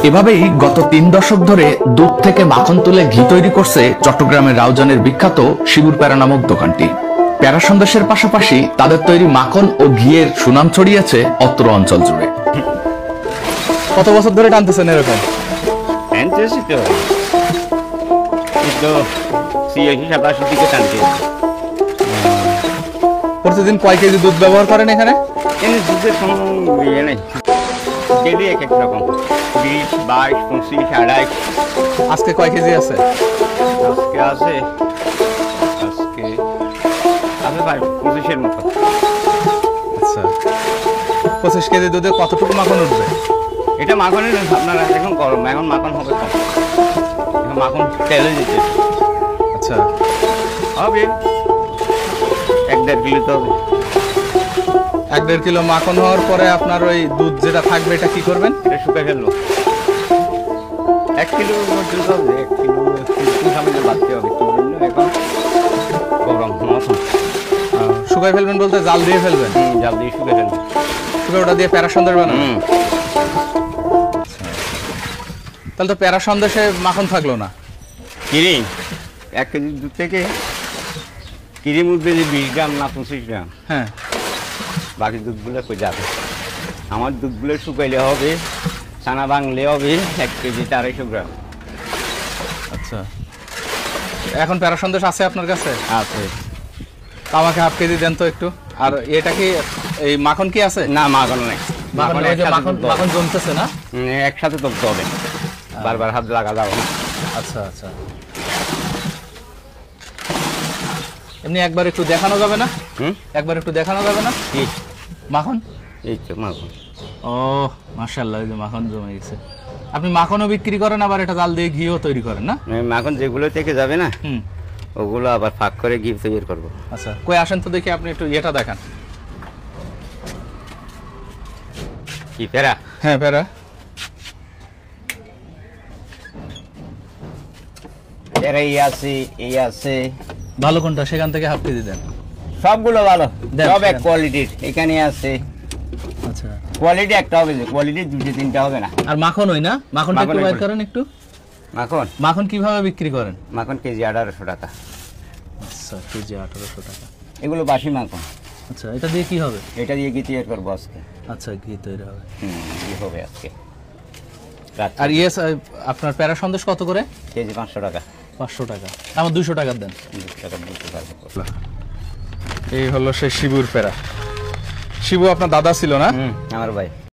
এভাবেই গত 3 দশক ধরে দুধ থেকে মাখন তুলে ঘি তৈরি করছে চট্টগ্রামের রাউজানের বিখ্যাত শিবুর প্যারা নামক দোকানটি। প্যারা সন্দেশের পাশাপাশি তাদের তৈরি মাখন ও ঘিয়ের সুনাম ছড়িয়েছে অত্র অঞ্চল জুড়ে। কত বছর ধরে টানতেছেন এরকম? প্রতিদিন কয় কেজি দুধ ব্যবহার করেন এখানে? দুধের কোনো ইয়ে নেই, ডেলি এক এক রকম, 20, 22, 25, 28। আজকে কয় কেজি আছে? আজকে আছে ভাই 25-এর মতো। আচ্ছা, 25 কেজি দুধে কতটুকু মাখন উঠবে? এটা মাখনের আপনারা এখন গরম, এখন মাখন হবে কম, এখন মাখন তেলে দিতে। আচ্ছা, হবে 1-1.5 কিলো তো হবে। 1-1.5 কিলো মাখন হওয়ার পরে আপনার ওই দুধ যেটা থাকবে এটা কি করবেন? এটা শুকাই ফেললো 1 কিলো পর্যন্ত হবে। 1 কিলো সামনে বাড়তে হবে একটু, এখন গরম মাখন। শুকাই ফেলবেন বলতে জাল দিয়ে ফেলবেন? জাল দিয়ে শুকাই ফেলবেন, শুকাই ওটা দিয়ে প্যারা সন্দেশ বানাবেন? তাহলে তো প্যারা সন্দেশে মাখন থাকলো না। ক্রিম 1 কেজি দুধ থেকে ক্রিম উঠবে যে 20 গ্রাম না 25 গ্রাম। হ্যাঁ, বাকি দুধগুলো কই যাবে? আমার দুধগুলো শুকাইলে হবে, ছানা ভাঙলে হবে 1 কেজি 250 গ্রাম। আচ্ছা, এখন প্যারা সন্দেশ আছে আপনার কাছে? আছে। তা আমাকে হাফ কেজি দেন তো একটু। আর এটা কি এই মাখন কি আছে? না, মাখন নেই। মাখন জমতেছে না? একসাথে তুলতে হবে, বারবার হাত লাগা যাবে না। আচ্ছা আচ্ছা, এমনি একবার একটু দেখানো যাবে না? একবার একটু দেখানো যাবে না? কি মাখন? এই তো মাখন। ও মাশাআল্লাহ, এই যে মাখন জমে গেছে। আপনি মাখনও বিক্রি করেন, আবার এটা জাল দিয়ে ঘিও তৈরি করেন না? মাখন যেগুলো থেকে যাবে না ওগুলো আবার ফাঁক করে ঘি তৈরি করবো। আচ্ছা, কই আসেন তো দেখি, আপনি একটু এটা দেখান। কি প্যারা? হ্যাঁ, প্যারা। প্যারা এই আছে। ভালো কোনটা? সেখান থেকে হাফ কেজি দেন। সবগুলো ভালো, দেন, সব এক দেন। কোয়ালিটির এখানে আছে। আচ্ছা, কোয়ালিটি একটা হবে, যে কোয়ালিটি 2-3টা হবে না। আর মাখন ওই না? মাখনটা একটু মাখন বাইর একটু। করেন একটু। মাখন মাখন কিভাবে বিক্রি করেন? মাখন কেজি 1800 টাকা। আচ্ছা, কেজি 1800 টাকা। এগুলো বাসি মাখন। আচ্ছা, এটা দিয়ে কি হবে? এটা দিয়ে ঘি তৈরি করবো আজকে। আচ্ছা, ঘি তৈরি হবে। ঘি হবে আজকে। আর ইয়েস, আপনার প্যারা সন্দেশ কত করে? কেজি 500 টাকা। 500 টাকা। আমার 200 টাকা দেন। 200 টাকা দিতে পারবো। এই হলো সেই শিবুর প্যারা। শিবু আপনার দাদা ছিল না? আমার ভাই।